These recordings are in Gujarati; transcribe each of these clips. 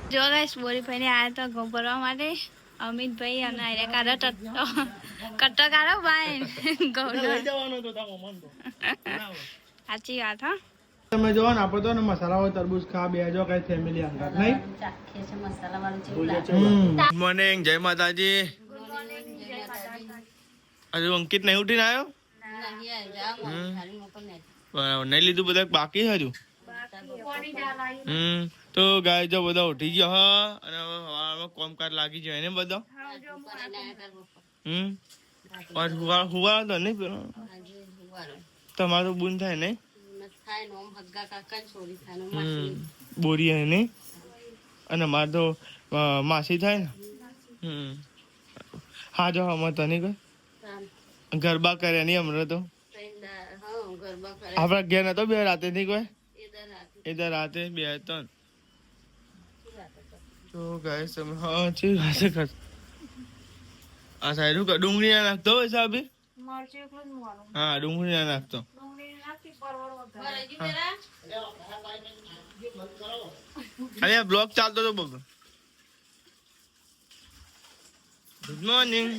જો ગાઈસ બોરી ભાઈને આયા તો ઘઉં ભરવા માટે અમિતભાઈ અને આર્યા કાઢો કટ્ટો કાઢો ભાઈ ઘઉં સાચી વાત હા. તમે જો ને આપણે તો ને મસાલા વાળો તરબૂચ ખા બેજો કઈ ફેમિલી અંગત નહીં ગુડ મોર્નિંગ જય માતાજી. હજુ અંકિત નહીં ઉઠીને આવ્યો બરાબર નહીં લીધું બધા બાકી હજુ તો ગાય જો બધા ઉઠી ગયો હા અને હવે કોમકાજ લાગી જાય ને બધા હુવા તો નહીં પેલો તમારું બૂન થાય ને બોરી હે ને અને મારે તો માસી થાય ને હા જો અમે તને કઈ ગરબા કર્યા નહીં હમણાં તો આપડા ઘેર નતો બે રાતે નહીં કોઈ એ રાતે બે ત્રણ તો ગાય તમે હા છે આ સાઈડ ડુંગળી ના નાખતો હોય સાહેબ હા ડુંગળી ના નાખતો અરે બ્લોગ ચાલતો હતો બબુ. Good morning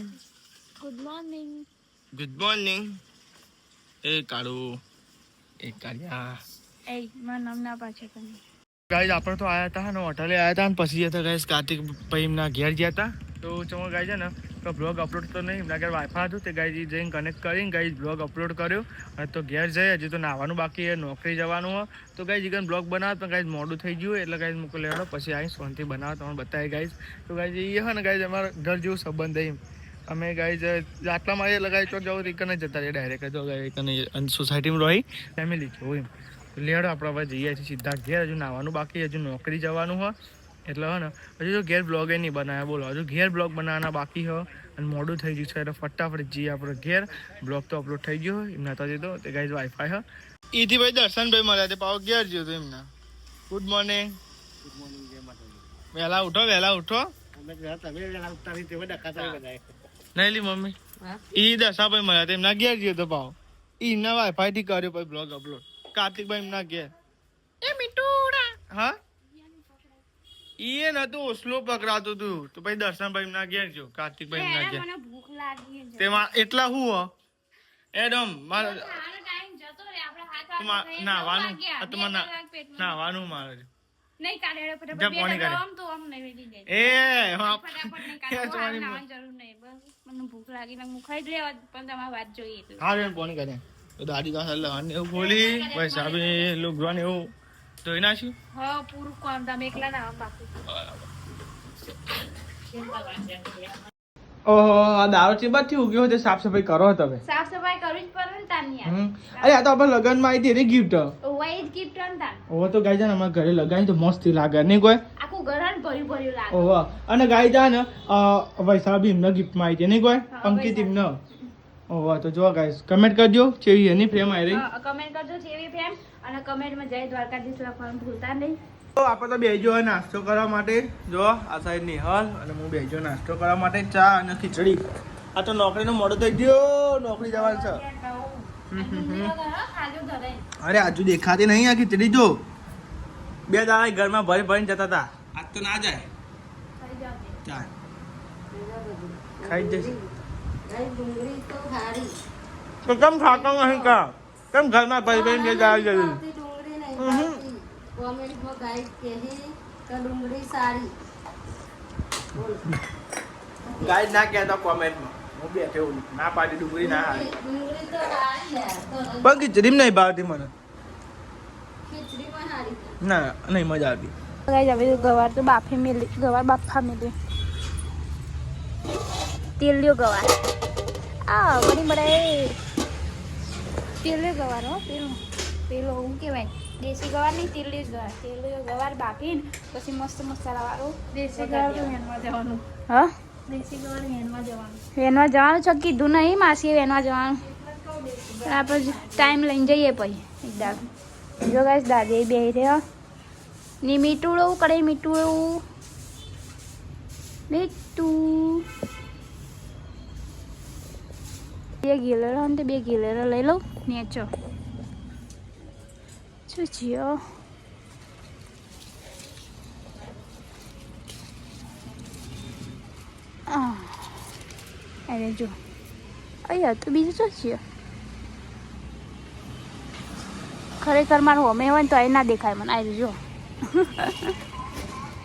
good morning good morning એ કાળુ એ કાળિયા એ મારું નામ ના પાછળ તમે ગાઈઝ આપણે તો આયા હતા ને હોટલે આયા હતા ને પછી હતા ગાઈઝ કાર્તિક ભાઈ એમના ઘેર ગયા હતા તો ચમો ગાઈ છે ને તો બ્લોગ અપલોડ તો નહીં એમના ઘેર વાઈફાઈ હતું તે ગાઈઝ જઈને કનેક્ટ કરીને ગાઈઝ બ્લોગ અપલોડ કર્યો અને તો ઘેર જઈ હજી તો નાવાનું બાકી હોય નોકરી જવાનું હોય તો ગાઈઝ જીગન બ્લોગ બનાવો તો ગાઈઝ મોડું થઈ ગયું એટલે ગાઈઝ મૂકો લેવાનો પછી આવી શાંતિ બનાવો તમને બતાવી ગાઈઝ તો ગાઈઝ એ હોય ને ગાઈઝ અમારા ઘર જેવું સંબંધ એમ અમે ગાઈઝ આટલામાં એ લગાવી ચોક જવું એકને જતા રહીએ ડાયરેક્ટ જો ગાઈ સોસાયટીમાં રહી ફેમિલી જોવું એમ લેડો આપણે હવે જઈએ છીએ સીધા ઘેર હજુ નાવાનું બાકી હજુ નોકરી જવાનું હોય એટલે હે ને હજુ તો ઘેર બ્લોગ એ નહીં બનાવ્યા બોલો હજુ ઘેર બ્લોગ બનાવવાના બાકી હોય અને મોડું થઈ ગયું છે એટલે ફટાફટ જઈએ આપણે ઘેર બ્લોગ તો અપલોડ થઈ ગયો હોય એમના તો તો તે ગાઈઝ વાઈફાઈ હા એથી ભાઈ દર્શનભાઈ મળ્યા તે પાવ ઘેર ગયો હતો એમના ગુડ મોર્નિંગ વહેલા ઉઠો નહીં લી મમ્મી એ દર્શાભાઈ મળ્યા હતા એમના ઘેર ગયો હતો પાવ એમના વાઈફાઈ થી કર્યો પછી બ્લોગ અપલોડ કાર્તિકભાઈ એમના ઘેર એ મીઠુડા હા એ નતું ઓસ્લો પકડાતું તું તો પછી દર્શનભાઈ એમના ઘેર જો કાર્તિકભાઈ એમના ઘેર તેમાં એટલા હું હો એડમ મારે નાવાનું નાવાનું મારે નહીં કાઢે ભૂખ લાગી હું ખાઈ જ લેવા પણ તમારી વાત જોઈએ હા પાણી કાઢે તો દાદી પાસે લવાનું એવું બોલી ભાઈ સાહેબ લોગવાનું એવું ધોઈ નાખ્યું હા પૂરું કામ તમે એકલા ના બાકી ઓહો આ દારૂ ચીબાથી ઉગ્યો હોય સાફ સફાઈ કરો તમે સાફ સફાઈ કરવી જ પડે ને તાની અરે આ તો આપણે લગન માં આવી હતી ગિફ્ટ ઓય જ ગિફ્ટ ને તાન ઓહો તો ગાઈ જા ને અમારા ઘરે લગાવી તો મસ્ત લાગે નહીં કોઈ આખું ઘર ભર્યું લાગે ઓહો અને ગાઈ જા ને વૈસાબ એમને ગિફ્ટ માં આવી હતી નહીં કોઈ અંકિત એમને ઓહો તો જો ગાઈસ કમેન્ટ કરજો ચેવી એની ફ્રેમ આવી રહી કમેન્ટ કરજો ચેવી ફ્રેમ અને કમેન્ટમાં જય દ્વારકાધીશ લખવાનું ભૂલતા નહીં તો આપણે તો બેજો નાસ્તો કરવા માટે જો આ સાઈડ નિહાલ અને હું બેજો નાસ્તો કરવા માટે ચા અને ખીચડી આ તો નોકરીનો મોડો થઈ ગયો નોકરી જવાનું છે અરે આજુ દેખાતી નહીં આ ખીચડી જો બે દાડા ઘરમાં ભરીને જતા હતા આજ તો ના જાય ચાલ ખાઈ જશે તો કેમ ખાતો નહીં કા કેમ ઘરમાં ભરી બે દાડા જવું કોમેન્ટમાં ગાઈડ કહે કે ડુંગળી સારી ગાઈડ ના કહેતા કોમેન્ટમાં હું બેઠો ના પાડી ડુંગળી ના હારી ડુંગળી તો સારી પણ ખીચડી નહીં ભાવતી મને ખીચડીમાં સારી ના નહીં મજા આવતી ગાઈસ હવે ગવાર તો બાફે મેલી ગવાર બાફા મેલી તેલ લ્યો ગવાર આ બની બડાય તેલ લ્યો ગવાર હો પેલો હું કહેવાય દેશી ગવાર નહીં તેલી ગવાર તેલી ગવાર બાફીને પછી મસ્ત મસાલાવાળું દેશી ગવાર વેનવા જવાનું હા દેશી ગવાર વેનવા જવાનું છે કીધું નહીં માસી વેનવા જવાનું આપણે ટાઈમ લઈને જઈએ પછી એકદમ જો ગાઈસ દાદી બે રહ્યા ની મીઠું કરે મીઠું બે ગીલેરો ને બે ગીલેરો લઈ લઉં નેચો શું થયો અરે જો અહીંયા તો બીજું શું છે ખરેખર મારું હોમે હોય ને તો અહીં ના દેખાય મને આવી જો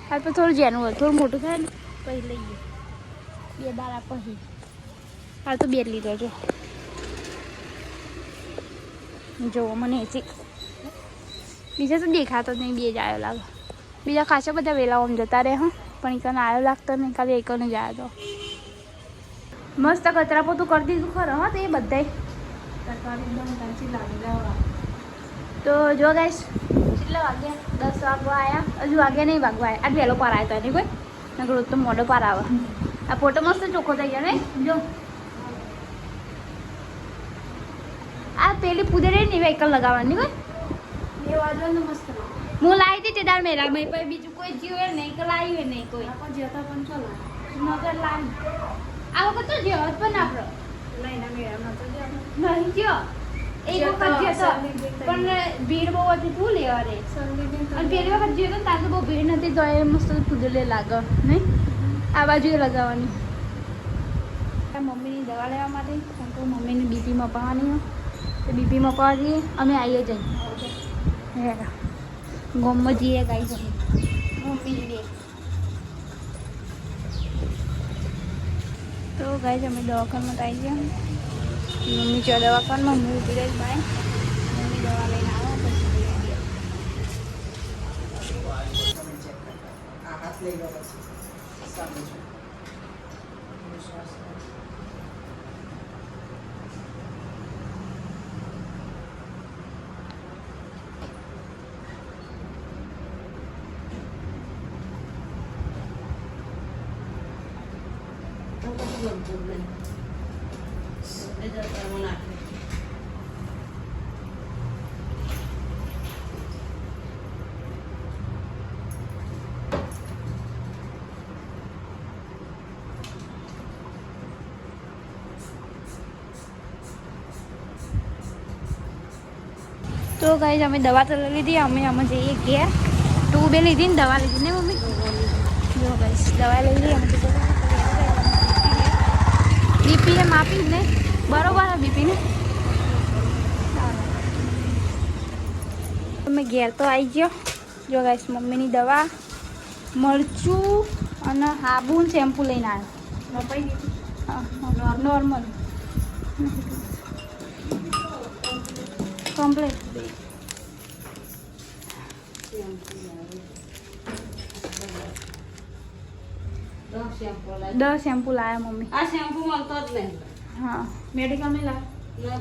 હાલ તો થોડું જેનું હોય થોડું મોટું થાય ને પછી લઈએ 2 દાડા પછી હાલ તો 2 લીધો જો જો મને એથી બીજા તો દેખાતો નહીં 2 જ આવ્યો લાગે બીજા ખાસા બધા વેલાઓ જતા રહે હા પણ એકને આવ્યો લાગતો નહીં ખાલી એકને જ આવ્યો તો મસ્ત કચરા પોતું કરી દીધું ખરો હા તો એ બધાય તો જો ગાઈસ કેટલા વાગ્યા 10 વાગવા આવ્યા હજુ વાગ્યા નહીં વાગવા આવ્યા આજ વહેલો પાર આવ્યો નહીં કોઈ નકર રોજ તો મોડો પાર આવે આ ફોટો મસ્ત ચોખ્ખો થઈ ગયો ને જો આ પેલી પુદેરી ની વ્હીકલ લગાવવાની કોઈ એ વાજવાનું મસ્ત હું લાવી હતી તે દાળ મેલા મેં પછી બીજું કોઈ જીવે નહીં કે લાવી નહીં કોઈ જતા પણ ચલો નગર લાવી આ વખત તો જેવો જ પણ આપણો નહીં જો એક વખત જતો પણ ભીડ બહુ હતી તું લેવા રે અને પેલી વખત જતો ને ત્યાં તો બહુ ભીડ નથી તો એ મસ્ત પુદલે લાગે નહીં આ બાજુ લગાવવાની મમ્મીની દવા લેવા માટે કારણ કે મમ્મીની બીપી મપાવવાની તો બીપી મપાવવા જઈએ અમે આવીએ જઈએ ગોમમાં જઈએ ગાઈ જઈએ મમ્મીની બે તો ગાઈ અમે દવાખાનમાં આવી ગયા મમ્મી જો દવાખાનમાં હું ઊભી રહીશ ભાઈ મમ્મી દવા લઈને આવો પછી તો ગાઈસ અમે દવા તો લઈ લીધી અમે જઈએ ઘેર તું બે લીધી ને દવા લીધી ને મમ્મી જો ગાઈસ દવા લઈ લઈએ અમે બીપી ને માપી ને બરોબર બીપી ને અમે ઘેર તો આવી ગયો જો ગાઈસ મમ્મીની દવા મરચું અને હાબુ ને શેમ્પુ લઈને આવ્યો નોર્મલ કમ્પ્લીટ 10 શેમ્પુ લાયા મમ્મી આ શેમ્પુ મળતો જ નહીં હા મેડિકલ में ला ના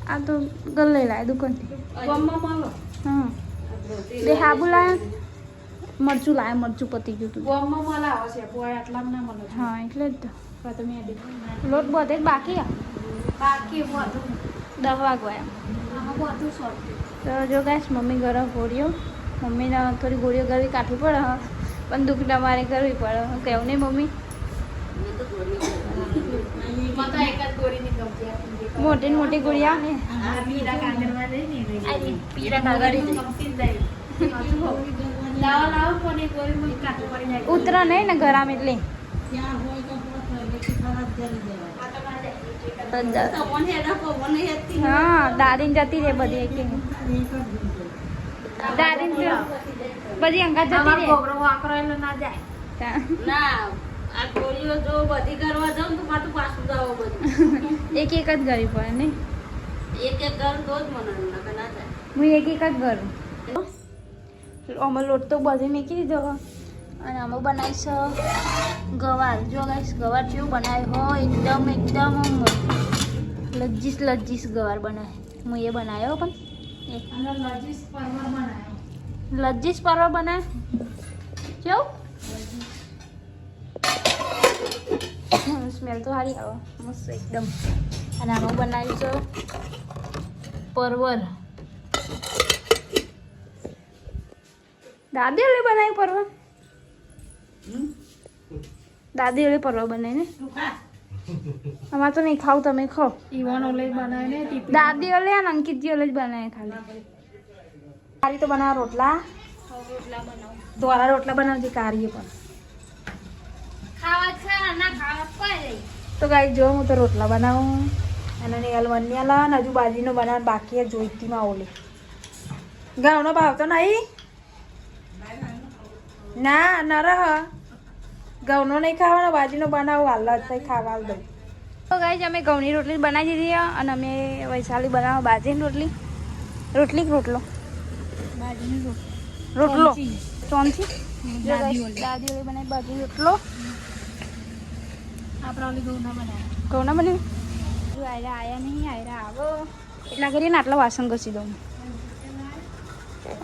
આ તો ગલ્લે લાયા દુકાનથી ગમમાં મળો હા બે હાબુ લાયા મરચું લાયા મરચું પતી ગયું તું ગમમાં મળાવો છે પોય આટલા ના મળે હા એટલે જ તો તમે મેડિકલ લોટ બધે જ બાકી બાકી બધું 10 વાગવા આમાં બધું સોટ તો જો ગાઈસ મમ્મી ગરમ ગોળીઓ મમ્મીને થોડી ગોળીઓ કરવી કાઢવી પડે પણ દુઃખ તમારે કરવી પડે હું કહું નહીં મમ્મી મોટી ને મોટી ગોળી આવે ને પીરા કાગળ ઉતરા નહીં ને ગરમ એટલે હા દાદીને જતી રે બધી એક દાદીને બધી અંગા જતી રે ના જાય ના આ ગોળીઓ જો બધી કરવા જાવ તો પાછું જાવ બધું એક જ ગરી પડે ને એક ઘર તો જ મને ના જાય હું એક જ કરું અમે લોટ તો બધી મૂકી દીધો અને અમે બનાવીશ ગવાર જો ગાઈસ ગવાર જેવું બનાવ્યું હોય એકદમ લજ્જીસ ગવાર બનાવે હું એ બનાવ્યો પણ લજ્જીસ પરવા બનાવે કેવું સ્મેલ તો સારી આવે મસ્ત એકદમ અને આમાં બનાવીશું પરવર દાદી ઓલી બનાવી પરવર દાદી ઓલી પરવર બનાવી ને અમારે તો નહીં ખાવ તમે ખાઓ ઈવન ઓલે બનાવે ને દાદી ઓલે અને અંકિતજી ઓલે જ બનાવે ખાલી કારી તો બનાવ રોટલા દ્વારા રોટલા બનાવતી કારીએ પણ ખાવા છે ના ખાવા કોઈ નહીં. તો ગાઈ જો હું તો રોટલા બનાવું અને નિયલ વન્યાલા ને હજુ બાજીનો બનાવવાનું બાકી છે જોઈતીમાં ઓલી ઘઉંનો ભાવ તો નહીં ના ના રહ ઘઉંનો નહીં ખાવાનો બાજીનો બનાવું હાલ જ કંઈ ખાવા દઉં. તો ગાઈ અમે ઘઉંની રોટલી બનાવી દીધી અને અમે વૈશાલી બનાવો બાજીની રોટલી રોટલી કે રોટલો રોટલો ચોંચી દાદી ઓલી બનાવી બાજી રોટલો આપણે ઓલી ઘઉંના બનાવ્યું જો આયરા નહીં આયરા આવો એટલા કરીને આટલા વાસણ ઘસી દઉં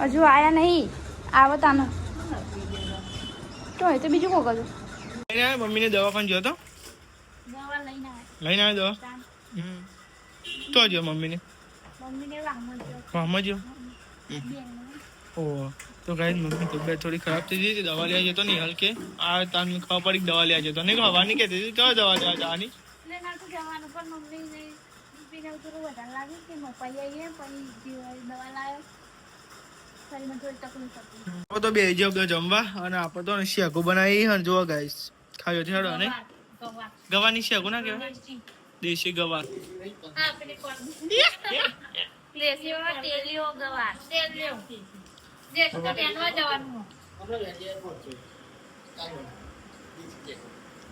હજુ આયા નહીં આવો તાનો તો એ તો બીજું કોક હતું મમ્મીને દવાખાને ગયો તો દવા લઈને લઈને આવ્યો દવા તો જો મમ્મીને વાહમાં ગયો ઓહ તો ગાઈ મમ્મી તબિયત થોડી ખરાબ થઈ ગઈ દવા લેવા જતો નહીં હલકે આ તમને ખબર પડી દવા લેવા જતો નહીં હવાની કહેતી હતી કયો દવા લેવા જવાની જવાનું પણ મમ્મીને બીજા થોડું વધારે લાગ્યું કે મપાઈ આવીએ પછી દવા લાવ્યો શરીરમાં થોડી તકલીફ હતી તો બે જો જમવા અને આપણે તો શેકો બનાવી અને જો ગાઈસ ખાયો છે હેડો ને ગવાની શેકો ના કહેવાય દેશી ગવાર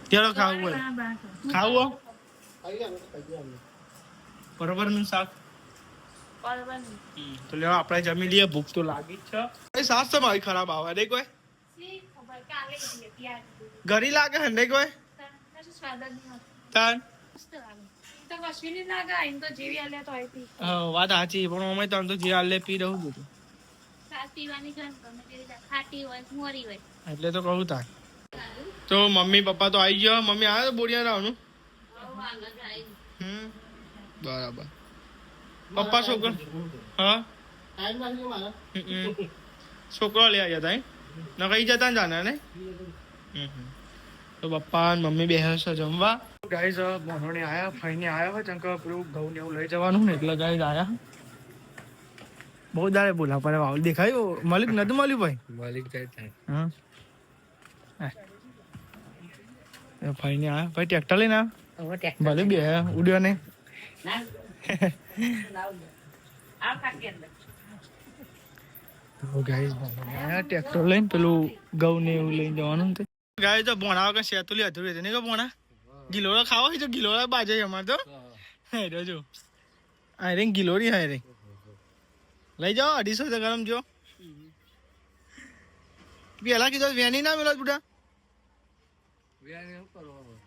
ચલો ખાવું હોય ખાવું બરોબર નું શાક તો લેવા આપણે જમી લઈએ ભૂખ તો લાગી જ છે સાસ તો મારી ખરાબ આવે નહીં કોઈ ઘરી લાગે હે નહીં કોઈ તાન વાત સાચી પણ અમે તો જે હાલે પી રહું છું એટલે તો કહું તાર તો મમ્મી પપ્પા તો આવી ગયો મમ્મી આવ્યો બોરિયા રાવનું બરાબર પપ્પા છોકરો હા છોકરો લઈ આવ્યા હતા ન કઈ જતા ને જાના ને તો પપ્પા મમ્મી બેસે છે જમવા ગાઈઝ મોનોને આયા ફઈને આયા હોય ચંક પેલું ઘઉં ને એવું લઈ જવાનું ને એટલે ગાઈઝ આયા બહુ દાડે બોલા પડે વાવ દેખાયું મલિક નતું મળ્યું ભાઈ મલિક જાય હા ફઈને આયા ભાઈ ટ્રેક્ટર લઈને આવ્યા ભલે બે ઉડ્યો ને ટ્રેક્ટર લઈને પેલું ઘઉં ને એવું લઈને જવાનું ગાય તો ભોણા વગર શેતુલી અધૂરી હતી નહીં કે ભોણા ગિલોડા ખાવા હોય તો ગિલોડા બાજે અમારે તો હે જો આ રે ગિલોરી હે રે લઈ જાઓ 250 ગરમ જો પેલા કીધું વેની ના મેલો બુડા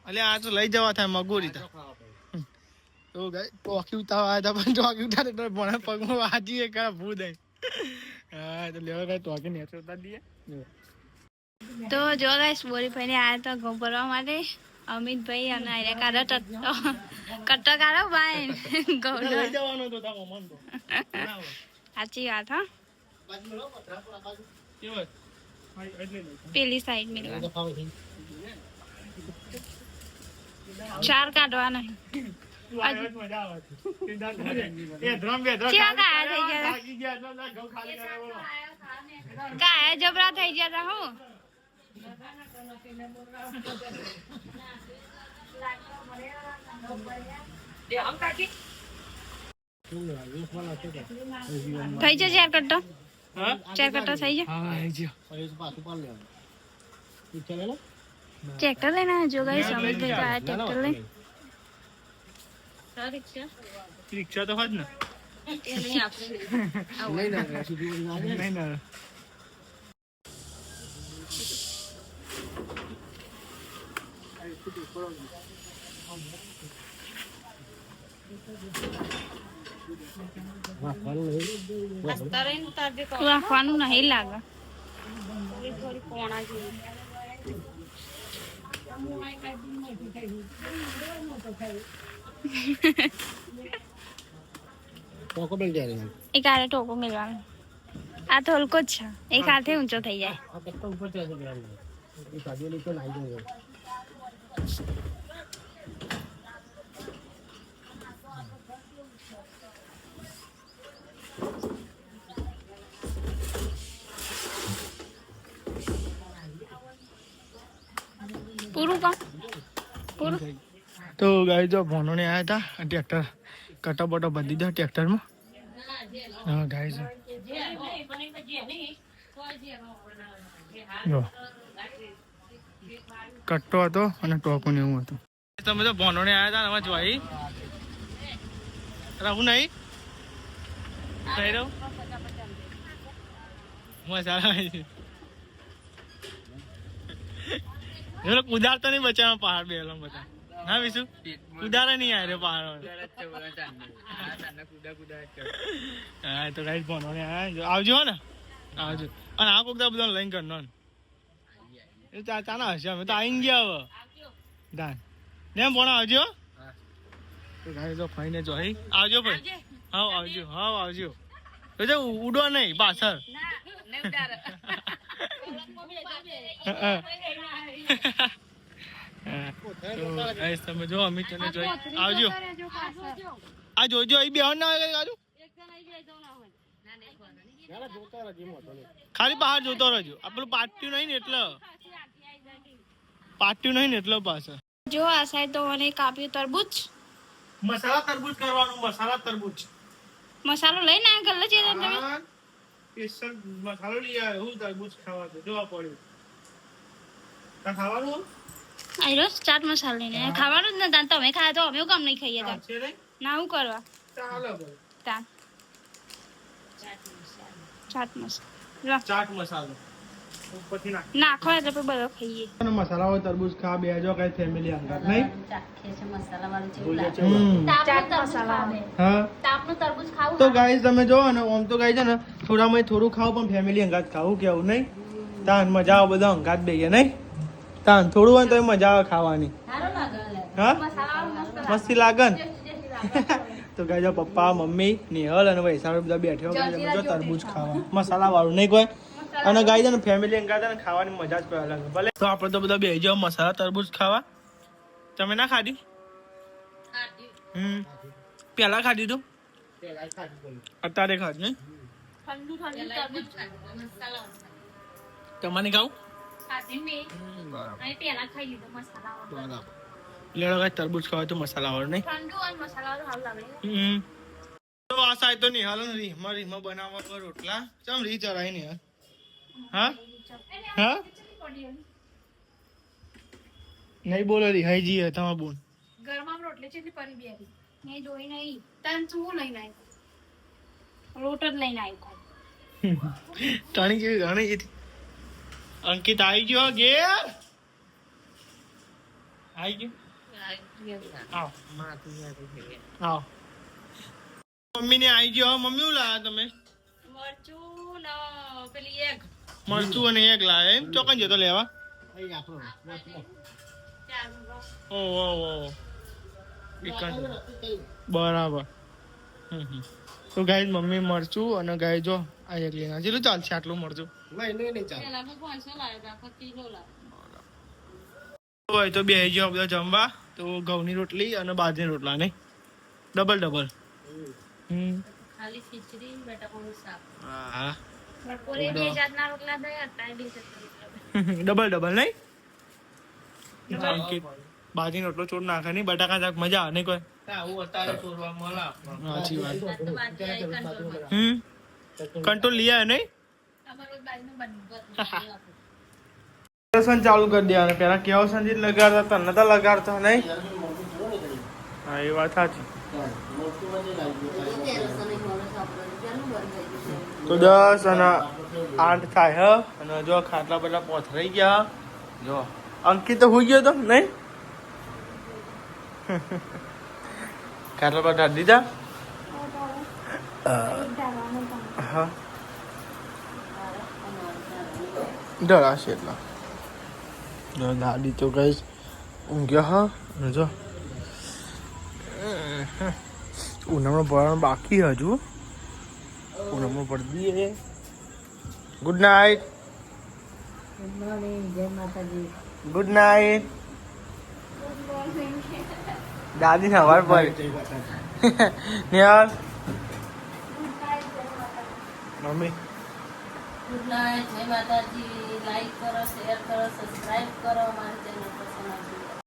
અલે આ તો લઈ જવા થાય મગોરી તો ગાય ટોકી ઉતાવા આવ્યા હતા પણ ટોકી ઉતારે તો ભોણા પગમાં વાજી એક ભૂત હા તો લેવા ગાય ટોકી નેચે ઉતાર દઈએ તો જો ગાઈસ બોરી ભાઈને આયા તો ઘઉં ભરવા માટે અમિતભાઈ અને આરે કાઢો કટ્ટો કાઢો ભાઈ ઘઉં લઈ જવાનો તો તા મમન તો સાચી વાત હા પેલી સાઈડ મેળવા 4 કાઢવા નહીં કાયા જબરા થઈ ગયા હું થઈ જશે 4 કટ્ટો 4 કટ્ટો થઈ જાય ટ્રેક્ટર લઈને જો ગઈ સમજભાઈ તો આ ટ્રેક્ટર લઈને રિક્ષા તો હોત ને નહીં ના રાખવાનું નહીં લાગે એક હાથે ટોકો મેળવાનો આ તો હલકો જ છે એક હાથે ઊંચો થઈ જાય પૂરું કામ પૂરું. તો ગાય જો ભોનોને આવ્યા હતા ટ્રેક્ટર કટો બટો ભરી દીધો ટ્રેક્ટરમાં. હા ગાય છે જો કટ્ટો હતો અને ટોપો ને એવું હતું. તમે તો ભોનોને આવ્યા હતા ને જોઈ રહું નહીં નહીં રહું મજા કુદારતો નહીં બચાવવા પહાડ બે બધા. હા વિશુ કુદારે નહીં આવે પહાડ. હા તો કઈ ફોન આવજો ને આવજો. અને આ કોકદા બધા લઈને કરનો એ ચાના હશે અમે તો આવી ગયા હવે દાન ને ફોન આવજો. તો ગાય તો ફઈને જો આવજો ભાઈ. હા આવજો હા આવજો. તો ઉડો નહીં પાછળ. તમે જો અમિત તને જોઈ આવજો. આ જોજો અહીં બે ના આવે આજુ ખાલી બહાર જોતો રહેજો. આ પેલું પાટ્યું નહીં ને એટલે પાછળ જો આ સાઈડ તો મને કાપ્યું તરબૂચ. મસાલા તરબૂચ કરવાનું. મસાલા તરબૂચ મસાલો લઈને આ ગલ્લે છે તમે સ્પેશિયલ મસાલો લઈ આવ્યો. હું તરબૂચ ખાવાનું જોવા પડ્યું ખાવાનું. આયરો ચાટ મસાલો લઈને ખાવાનું જ ને તાન તમે ખાય તો અમે કામ નહીં ખાઈએ તાન ના હું કરવા તાન ચાટ મસાલો ઉપરથી નાખો એટલે પછી બધો ખાઈએ. મસાલા હોય તરબૂચ ખા બેજો કઈ ફેમિલી અંગાત નહીં તો ગાઈસ તમે જો ને આમ તો ગાઈ છે ને થોડામાં થોડું ખાવ પણ ફેમિલી અંગાત ખાવું કેવું નહીં તાન મજા આવે બધા અંગાત બેહીએ નહીં તાન થોડું હોય તો મજા આવે ખાવાની. હા મસ્તી લાગે ને. તો ગાઈ પપ્પા મમ્મી નિહલ અને વૈશાળ બધા બેઠો જો તરબૂચ ખાવા મસાલા વાળું નહીં કોઈ. અને ગાઈ છે ને ફેમિલી અંગાત ને ખાવાની મજા જ કોઈ અલગ. ભલે તો આપણે તો બધા બેસી જાવ મસાલા તરબૂચ ખાવા. તમે ના ખાધી? પેલા ખાધી તું અત્યારે ખાધી નહીં તમારે ખાવું લેડો ગાય તરબૂચ ખાવા તો મસાલા વાળું નહીં. તો આ સાઈડ તો નહીં હાલો ને રીમાં બનાવવા રોટલા ચમ રી ચરાય નહીં. હા હા નહીં બોલો રી હાઈજી હે તમાર બોન ગરમા રોટલી છે પરી બેરી નહીં જોઈ નહીં તન શું લઈને આવ્યો રોટ જ લઈને આવ્યો ટાણી કેવી ઘણી અંકિત આવી ગયો ઘેર આવી ગયો આવ મમ્મી ને આવી ગયો. મમ્મી શું લાયા તમે? મરચું અને એક લાયા એમ ચોકન જતો લેવા. બરાબર. તો ગાય મમ્મી મરચું અને ગાય જો આ એક લઈને જેટલું ચાલશે આટલું મરચું હોય તો બે જો બધા જમવા. તો ઘઉંની રોટલી અને બાજરીની રોટલા નહીં ડબલ. હા ડબલ નહીં બાજરી રોટલો ચોર નાખે નહીં બટાકા શાક મજા આવે નહીં કોઈ. સાચી વાત. કંટ્રોલ લીયા નહીં ચાલુ કરી દેવાનું. પેલા કેવો સંજીત લગાડતા તને તો લગાડતો નહીં. હા એ વાત સાચી. તો 10 અને 8 થાય હ. અને જો ખાટલા બધા પોથરાઈ ગયા. જો અંકિત તો હોઈ ગયો તો નહીં ખાટલા પર ઢાળી દીધા. હા ડરાશે એટલા દાદી તો ગઈ ઊંઘ્યા. હા અને જો ઉનાળો ભરવાનું બાકી હજુ. ઉનાળો પડી દઈએ. Good night. Good night. દાદી ને હવાર પડી નિહાલ મમ્મી ગુડ નાઇટ. જય માતાજી. લાઈક કરો, શેર કરો, સબસ્ક્રાઇબ કરો.